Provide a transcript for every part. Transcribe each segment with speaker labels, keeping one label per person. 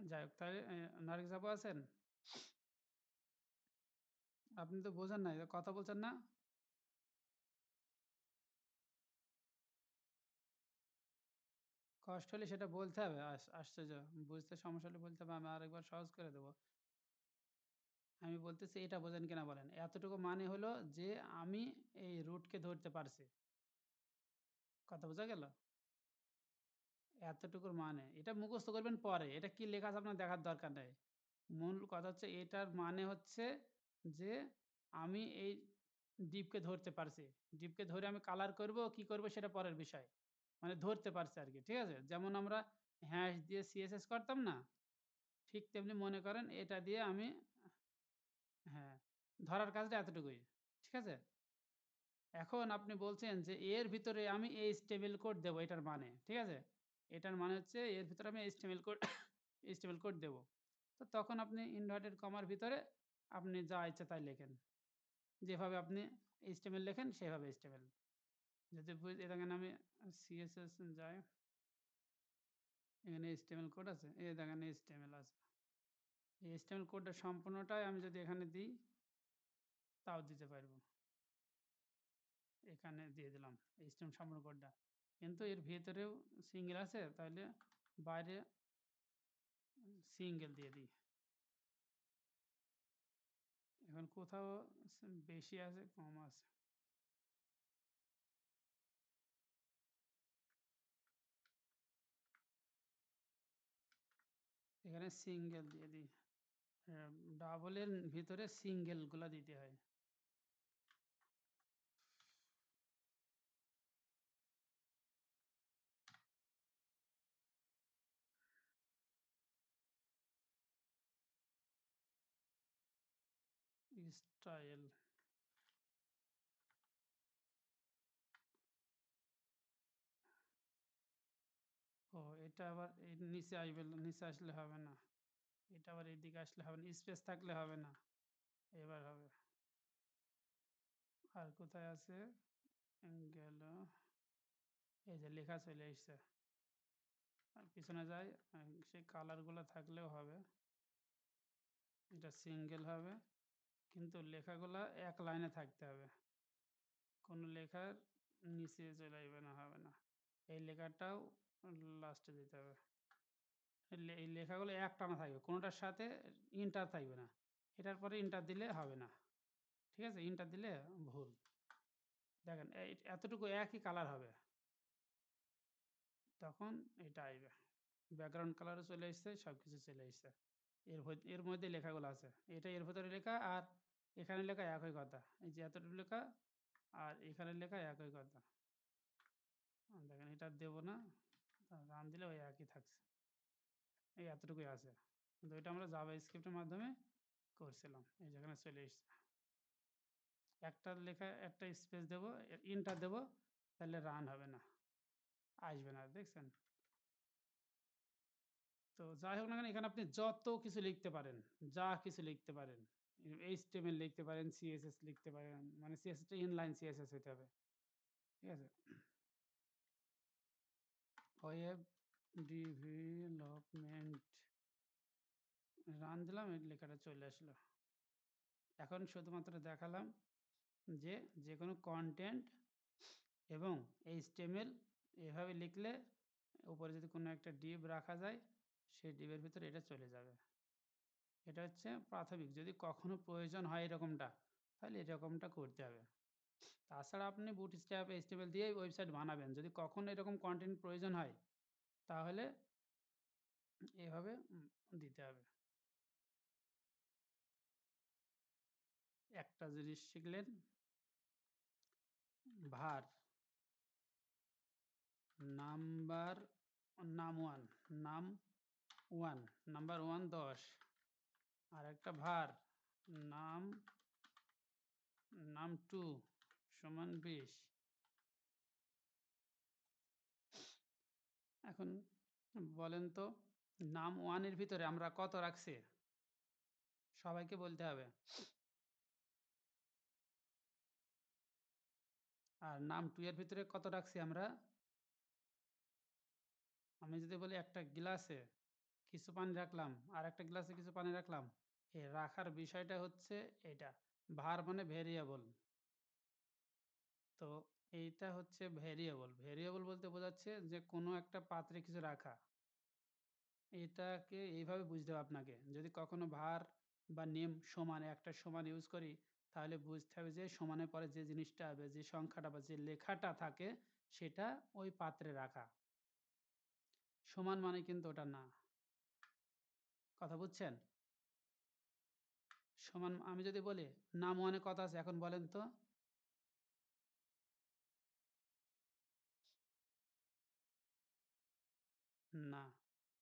Speaker 1: যাই হোক, তাহলে নার্গিস আপু আছেন? আপনি তো বোঝেন না, কথা বলছেন না। কষ্ট হলে সেটা বলতে হবে। আশ্চর্য, বুঝতে সমস্যা হলে বলতে হবে, আমি আরেকবার সহজ করে দেবো। আমি বলতেছি, এটা বোঝেন কিনা বলেন। এতটুকু মানে হলো যে আমি এই রুটকে ধরতে পারছি। কথা বোঝা গেল? এতটুকুর মানে এটা মুখস্থ করবেন পরে, এটা কি লেখা আছে আপনার দেখার দরকার নেই। মূল কথা হচ্ছে এটার মানে হচ্ছে যে আমি এই ডিপকে ধরতে পারছি। ডিপকে ধরে আমি কালার করব কি করব সেটা পরের বিষয়। মানে ধরতে পারছি আর কি, ঠিক আছে? যেমন আমরা হ্যাশ দিয়ে সিএসএস করতাম না, ঠিক তেমনি মনে করেন এটা দিয়ে আমি, হ্যাঁ, ধরার কাজটা এতটুকুই, ঠিক আছে? এখন আপনি বলছেন যে এর ভিতরে আমি এইচটিএমএল কোড দেবো, এটার মানে, ঠিক আছে? এটার মানে হচ্ছে এর ভিতরে আমি এইচটিএমএল কোড এইচটিএমএল কোড দেবো। তো তখন আপনি ইনভার্টেড কমার ভিতরে আপনি যা ইচ্ছা তাই লেখেন। যেভাবে আপনি এইচটিএমএল লেখেন সেভাবে এইচটিএমএল। যদি দেখেন আমি সিএসএস যাই, এখানে এইচটিএমএল কোড আছে, এই দেখেন এইচটিএমএল আছে। এই এইচটিএমএল কোডটা সম্পূর্ণটাই আমি যদি এখানে দিই তাও দিতে পারবো। এখানে দিয়ে দিলাম এইচটিএমএল সম্পূর্ণ কোডটা। কিন্তু এর ভিতরেও সিঙ্গেল আছে, তাহলে বাইরে সিঙ্গেল দিয়ে দিই। এখন কোথাও বেশি আছে, কম আছে, এখানে সিঙ্গেল দিয়ে দিই। ডাবলের ভিতরে সিঙ্গেলগুলো দিতে হয়। স্টাইল, ও এটা আবার এই নিচে আসবে, নিচে আসলে হবে না। এটা আবার এইদিকে আসলে হবে না, স্পেস থাকলে হবে না। এবার হবে। আর কোথায় আছে? গেল, এই যে লেখা চলে এসছে। আর পিছনে যাই, সেই কালারগুলো থাকলেও হবে। এটা সিঙ্গেল হবে, কিন্তু লেখাগুলা এক লাইনে থাকতে হবে, কোনো লেখার নিচে চলে আসবে না, হবে না। এই লেখাটাও লাস্টে দিতে হবে। এই লেখাগুলো একটানা থাকবে, কোনোটার সাথে ইন্টার থাকবে না। এটার পরে ইন্টার দিলে হবে না, ঠিক আছে? ইন্টার দিলে ভুল। দেখেন এতটুকু একই কালার হবে, তখন এটা আসবে। ব্যাকগ্রাউন্ড কালারও চলে এসছে, সব কিছু চলে এসছে। এর মধ্যে লেখাগুলো আছে, এটা এর ভিতরে লেখা আর এখানে লেখা একই কথা। এই যে এতটুকু লেখা আর এখানে লেখা একই কথা। দেখেন এটা দেবো না, রান দিলে ওই একই থাকছে। এই এতটুকুই আছে, কিন্তু এটা আমরা জাভা স্ক্রিপ্টের মাধ্যমে করছিলাম। এই যেখানে চলে এসছে, একটা লেখা একটা স্পেস দেবো, ইন্টার দেবো, তাহলে রান হবে না, আসবে না, দেখছেন? তো যাই হোক না কেন, এখানে আপনি যত কিছু লিখতে পারেন, যা কিছু লিখতে পারেন। এইচটিএমএল লিখতে পারেন, সিএসএস লিখতে পারেন, মানে সিএসএস টা ইনলাইন সিএসএস হতে হবে, ঠিক আছে? ওয়েব ডেভেলপমেন্ট, রান দিলাম, এই লেখাটা চলে আসলো। এখন শুধুমাত্র দেখালাম যে যে কোনো কন্টেন্ট এবং এইচটিএমএল এভাবে লিখলে উপরে যদি কোনো একটা ডিভ রাখা যায়, সেই ডিভের ভিতরে এটা চলে যাবে। এটা হচ্ছে প্রাথমিক, যদি কখনো প্রয়োজন হয় এরকমটা, তাহলে এরকমটা করতে হবে। তাছাড়া আপনি বুটস্ট্র্যাপ এইচটিএমএল দিয়ে ওয়েবসাইট বানাবেন, যদি কখনো এরকম কন্টেন্ট প্রয়োজন হয় তাহলে এভাবে দিতে হবে। একটা জিনিস শিখলেন, ভার নাম্বার, নাম ওয়ান, নাম ওয়ান, নাম্বার ওয়ান 10, আর একটা ভার নাম, নাম টু সমান 20। এখন বলেন তো, নাম ওয়ানের ভিতরে আমরা কত রাখছি? সবাইকে বলতে হবে। আর নাম টু এর ভিতরে কত রাখছি আমরা? আমি যদি বলি একটা গ্লাসে কিছু পানি রাখলাম, আরেকটা গ্লাসে কিছু পানি রাখলাম। এই রাখার বিষয়টা হচ্ছে এটা। var মানে ভেরিয়েবল। তো এইটা হচ্ছে ভেরিয়েবল। ভেরিয়েবল বলতে বোঝাচ্ছে যে কোনো একটা পাত্রে কিছু রাখা। এটাকে এইভাবে বুঝতে হবে আপনাকে। যদি কখনো var বা নেম সমান একটা সমান ইউজ করি, তাহলে বুঝতে হবে যে সমানের পরে যে জিনিসটা হবে, যে সংখ্যাটা বা যে লেখাটা থাকে, সেটা ওই পাত্রে রাখা। সমান মানে কিন্তু ওটা না। কথা বুঝছেন? সমান আমি যদি বলি নাম ওয়ানে কত আছে এখন বলেন তো? না।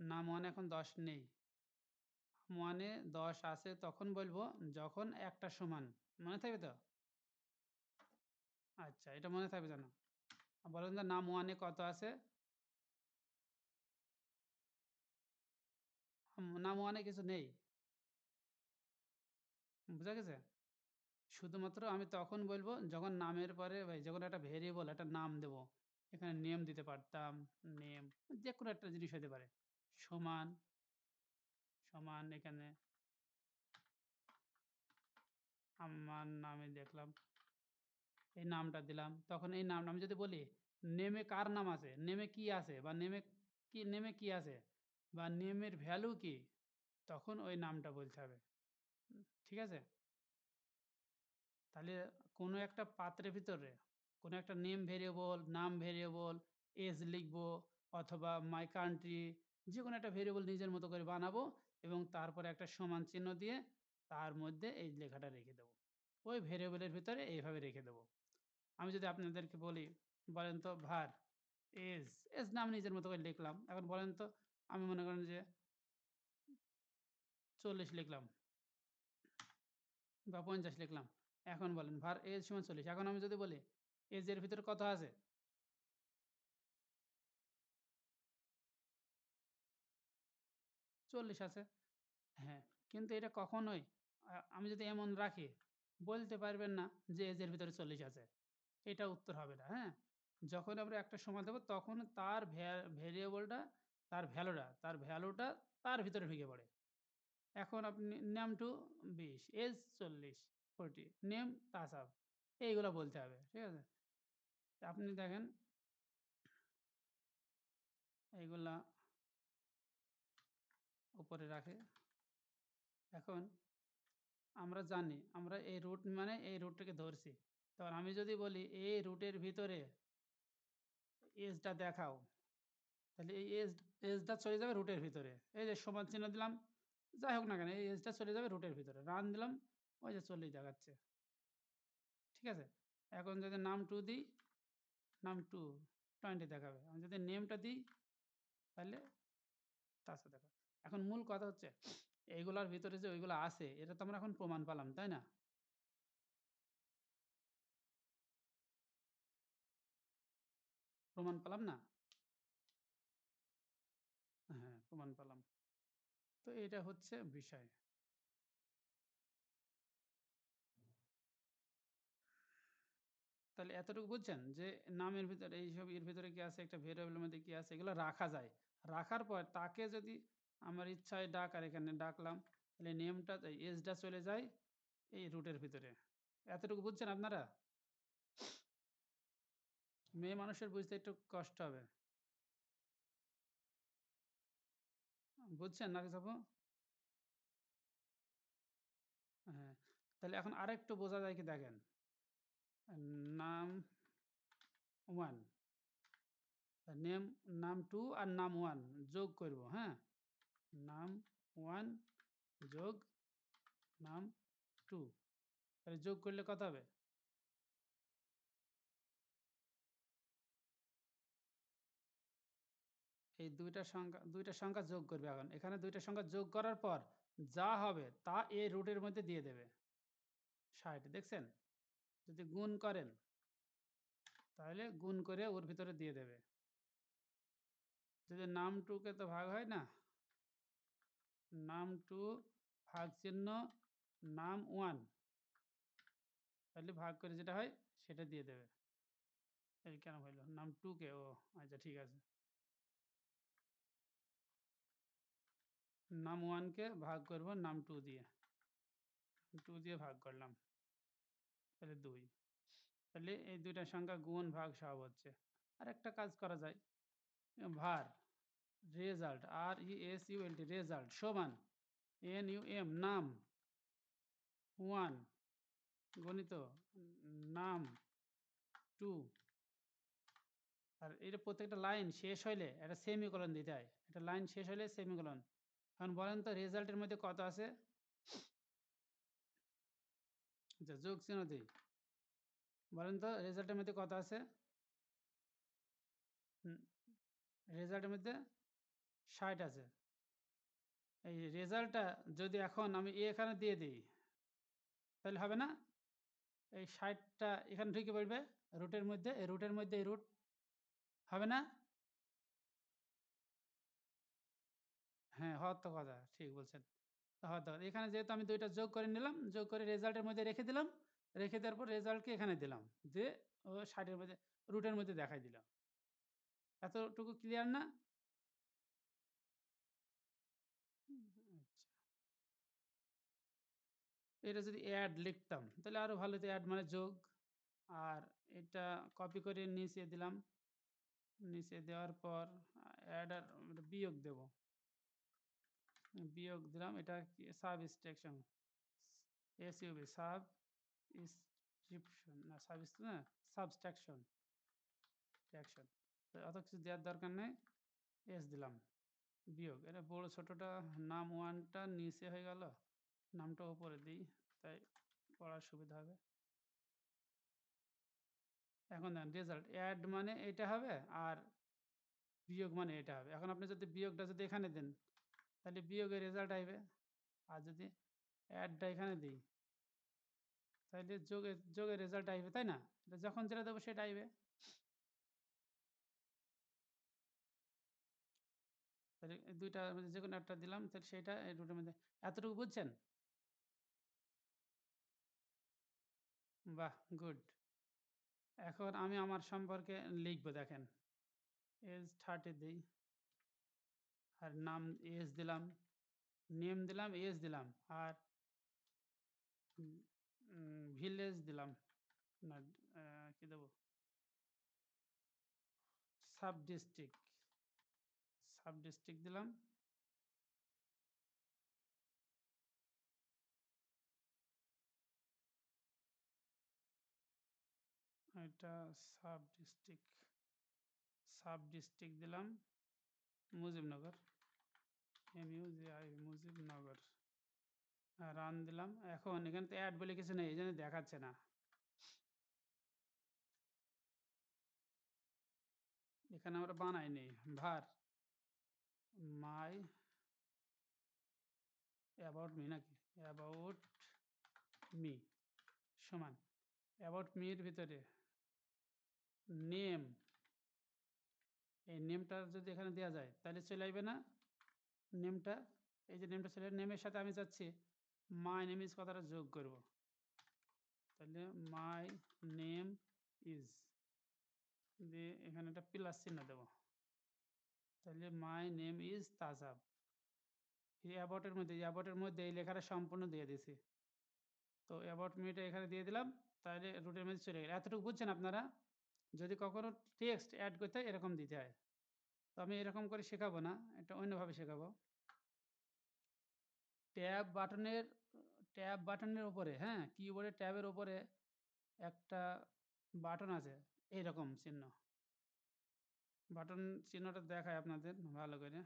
Speaker 1: নাম ওয়ানে এখন ১০ নেই। নাম ওয়ানে ১০ আছে তখন বলবো যখন একটা সমান। মনে থাকবে তো? আচ্ছা, এটা মনে থাকবে যেন। বলেন তো নাম ওয়ানে কত আছে? নাম ওয়ানে কিছু নেই। বুঝা গেছে? শুধুমাত্র আমি তখন বলবো যখন নামের পরে যখন একটা ভেরিয়েবল একটা নাম দেব। এখানে নেম দিতে পারতাম, নেম যেকোনো একটা জিনিস হতে পারে। সমান, সমান এখানে আমার নামে দেখলাম, এই নামটা দিলাম। তখন এই নামটা আমি যদি বলি নেমে কার নাম আছে, নেমে কি আছে বা নেমে কি আছে বা নেমের ভ্যালু কি? তখন ওই নামটা বলতে হবে। ঠিক আছে? তাহলে কোনো একটা পাত্রের ভিতরে কোনো একটা নেম ভেরিয়েবল, নাম ভেরিয়েবল, এজ লিখবো অথবা মাই কান্ট্রি যেকোনো একটা ভেরিয়েবল নিজের মতো করে বানাবো এবং তারপরে একটা সমান চিহ্ন দিয়ে তার মধ্যে এই লেখাটা রেখে দেবো। ওই ভেরিয়েবলের ভিতরে এইভাবে রেখে দেবো। আমি যদি আপনাদেরকে বলি, বলেন তো var এজ, এজ নাম নিজের মতো করে লিখলাম। এখন বলেন তো আমি মনে করেন যে ৪০ লিখলাম বা ৫০ লিখলাম। এখন বলেন var এজ সমান ৪০। এখন আমি যদি বলি এজ এর ভিতরে কত আছে? ৪০ আছে। হ্যাঁ, কিন্তু এটা কখনোই আমি যদি এমন রাখি, বলতে পারবেন না যে এজের ভিতরে ৪০ আছে। এটা উত্তর হবে না, হ্যাঁ? যখন আমরা একটা সময় দেব তখন তার ভেরিয়েবলটা তার ভ্যালুটা তার ভিতরে ঢুকে পড়ে। এখন আপনি নেম টু ২০, এজ ৪০, ৪০, নেম তাসাব এইগুলা বলতে হবে। ঠিক আছে? আপনি দেখেন এইগুলা উপরে রাখে। এখন আমরা জানি আমরা এই রুট মানে এই রুটটাকে ধরছি। তখন আমি যদি বলি এই রুটের ভিতরে এজটা দেখাও, তাহলে এই এজটা চলে যাবে রুটের ভিতরে। এই যে সমান চিহ্ন দিলাম, যাই হোক না কেন এই এজটা চলে যাবে রুটের ভিতরে। রান দিলাম, ওই যে ৪০ দেখাচ্ছে। ঠিক আছে? এখন যদি নাম 2 দিই, নাম 2 20 দেখাবে। আমি যদি নেমটা দিই তাহলে তার সাথে দেখাবে। এখন মূল কথা হচ্ছে এইগুলার ভিতরে যে ওইগুলো আছে এটা তো আমরা এখন প্রমাণ পেলাম, তাই না? প্রমাণ পেলাম না? হ্যাঁ, প্রমাণ পেলাম। তো এটা হচ্ছে বিষয়। তাহলে এতটুকু বুঝছেন যে নামের ভিতরে এইসব এর ভিতরে কি আছে, একটা ভেরিয়েবলের মধ্যে কি আছে, এগুলো রাখা যায়। রাখার পর তাকে যদি আমার ইচ্ছা হয় ডাকার এখানে ডাকলাম, তাহলে নেমটা এজটা চলে যায় এই রুটের ভিতরে। এতটুকু বুঝছেন আপনারা? মেয়ে মানুষের বুঝতে একটু কষ্ট হবে। বুঝছেন নাফিস আপু? হ্যাঁ। তাহলে এখন আরেকটু বোঝা যায় কি দেখেন। নাম 1, নেম নাম 2 আর নাম 1 যোগ করব, হ্যাঁ? নাম 1 যোগ নাম 2, তাহলে যোগ করলে কত হবে? এই ২টা সংখ্যা যোগ করবে এখন। এখানে ২টা সংখ্যা যোগ করার পর যা হবে তা এই রুটের মধ্যে দিয়ে দেবে। ৬০ দেখছেন? যদি গুণ করেন তাহলে গুণ করে ওর ভিতরে দিয়ে দেবে। যদি নাম 2 কে তো ভাগ হয় না? নাম 2 ভাগ চিহ্ন নাম 1, তাহলে ভাগ করে যেটা হয় সেটা দিয়ে দেবে। এই কেন হইল? নাম 2 কে ও আচ্ছা ঠিক আছে। নাম 1 কে ভাগ করব নাম 2 দিয়ে। 2 দিয়ে ভাগ করলাম। তাহলে 2। তাহলে এই ২ টা সংখ্যা গুণ, ভাগ সব হচ্ছে। আরেকটা কাজ করা যায়। var রেজাল্ট RESULT রেজাল্ট সমান NUM নাম 1 গণিত নাম 2। আর এটা প্রত্যেকটা লাইন শেষ হইলে একটা সেমিকোলন দিতে হয়। একটা লাইন শেষ হইলে সেমিকোলন। এখন বলেন তো রেজাল্টের মধ্যে কত আছে? আচ্ছা, যোগ চিহ্ন দিই। বলেন তো রেজাল্টের মধ্যে কত আছে? রেজাল্টের মধ্যে 60 আছে। এই রেজাল্টটা যদি এখন আমি এখানে দিয়ে দিই তাহলে হবে না? এই 60টা এখানে ঢুকে পড়বে রুটের মধ্যে, এই রুটের মধ্যে এই রুট হবে না? হ্যাঁ, হওয়ার তো কথা। ঠিক বলছেন। হওয়ার তো কথা। এখানে যেহেতু আমি ২ টা যোগ করে নিলাম, যোগ করে রেজাল্টের মধ্যে রেখে দিলাম। রেখে দেওয়ার পর রেজাল্টকে এখানে দিলাম। দিয়ে ও 60 এর মধ্যে রুটের মধ্যে দেখাই দিলাম। এতটুকু ক্লিয়ার না? আচ্ছা। এটা যদি অ্যাড লিখতাম তাহলে আরো ভালো হতো। অ্যাড মানে যোগ। আর এটা কপি করে নিচে দিলাম। নিচে দেওয়ার পর অ্যাড আর বিয়োগ দেব। বিয়োগ দিলাম। এটা কি সাবট্রাকশন। এসইউবি সাবস্ক্রিপশন না না সাবট্রাকশন ট্রাকশন। অত কিছু দেওয়ার দরকার নেই। এস দিলাম। বিয়োগ। এটা বড় ছোটটা নাম 1 টা নিচে হয়ে গেল। নামটা উপরে দিই। তাই পড়ার সুবিধা হবে। এখন দেখেন রেজাল্ট অ্যাড মানে এটা হবে আর বিয়োগ মানে এটা হবে। এখন আপনি যদি বিয়োগটা যদি এখানে দেন তাহলে বিয়োগের রেজাল্ট আসবে। আর যদি অ্যাডটা এখানে দিই তাহলে যোগের রেজাল্ট আসবে, তাই না? এটা যখন যেটা দেবো সেটা আসবে। তাহলে এই ২ টার মধ্যে যেকোনো একটা দিলাম তাহলে সেটা এই দুটোর মধ্যে। এতটুকু বুঝছেন? বাহ! গুড। এখন আমি আমার সম্পর্কে লিখব দেখেন। এজ 30 দেই। আর নাম এজ দিলাম, নেম দিলাম, এজ দিলাম। আর ভিলেজ দিলাম। না কি দেবো? Sub district. সাব ডিস্ট্রিক্ট দিলাম। এটা সাব ডিস্ট্রিক্ট। সাব ডিস্ট্রিক্ট দিলাম মুজিবনগর। MUZI মুজিবনগর। রান দিলাম। এখন এখানে তো অ্যাড বলে কিছু নেই, এই জন্য দেখাচ্ছে না। এখানে আমরা বানাইনি। var মাই অ্যাবাউট মি নাকি? অ্যাবাউট মি সমান অ্যাবাউট মির ভিতরে নেম। এই নেমটা যদি এখানে দেওয়া যায় তাহলে চলে আসবে না? নেমটা, এই যে নেমটা চলে নেমের সাথে আমি চাচ্ছি মাই নেম ইজ কথাটা যোগ করব। তাহলে মাই নেম ইজ দিয়ে এখানে একটা প্লাস চিহ্ন দেবো। তাহলে মাই নেম ইজ তাজাব। এই অ্যাবাউটের মধ্যে এই লেখাটা সম্পূর্ণ দিয়ে দিছি। তো অ্যাবাউট মিটা এখানে দিয়ে দিলাম। তাহলে রুটের মধ্যে চলে গেল। এতটুকু বুঝছেন আপনারা? যদি কখনো টেক্সট অ্যাড করতে হয় এরকম দিতে হয়। তো আমি এরকম করে শেখাবো না, এটা অন্যভাবে শেখাবো। ট্যাব বাটনের উপরে, হ্যাঁ, কিবোর্ডের ট্যাবের উপরে একটা বাটন আছে এইরকম চিহ্ন। বাটন চিহ্নটা দেখায় আপনাদের ভালো করে।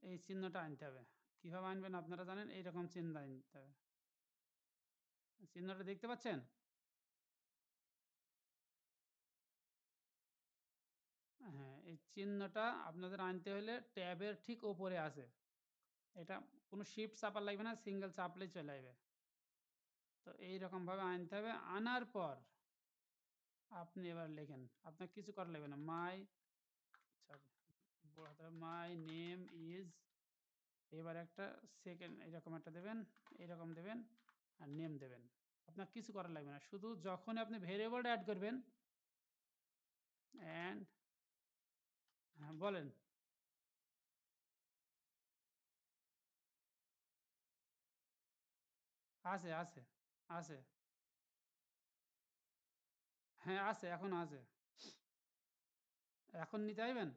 Speaker 1: এই চিহ্নটা আনতে হবে। কিভাবে আনবেন আপনারা জানেন? এইরকম চিহ্ন আনতে হবে। চিহ্নটা দেখতে পাচ্ছেন? হ্যাঁ, এই চিহ্নটা আপনাদের আনতে হলে ট্যাবের ঠিক উপরে আছে। এটা কোনো শিফট চাপা লাগবে না, সিঙ্গেল চাপলেই চলে আসবে। তো এইরকমভাবে আনতে হবে। আনার পর আপনি এবার লেখেন। আপনার কিছু করা লাগবে না। সরি, বড় হাতের মাই নেম ইজ, এবার একটা সেকেন্ড এরকম একটা দেবেন, এরকম দেবেন আর নেম দেবেন। আপনার কিছু করা লাগবে না। শুধু যখন আপনি ভেরিয়েবলটা অ্যাড করবেন অ্যান্ড হ্যাঁ, বলেন। আছে, আছে, আছে। হ্যাঁ, আছে, এখনো আছে। এখন নিতে আইবেন?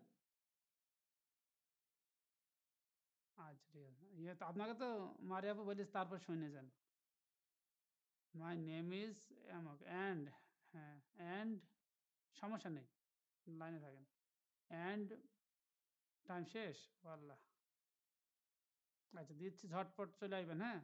Speaker 1: আচ্ছা ঠিক আছে। ইয়ে তো আপনাকে তো মারিয়া আপু বলিস তারপর শুনে যান। মাই নেম ইজ অ্যামক অ্যান্ড হ্যাঁ, অ্যান্ড সমস্যা নেই। লাইনে থাকেন। অ্যান্ড টাইম শেষ? ও আল্লাহ! আচ্ছা দিচ্ছি ঝটপট চলে আইবেন, হ্যাঁ?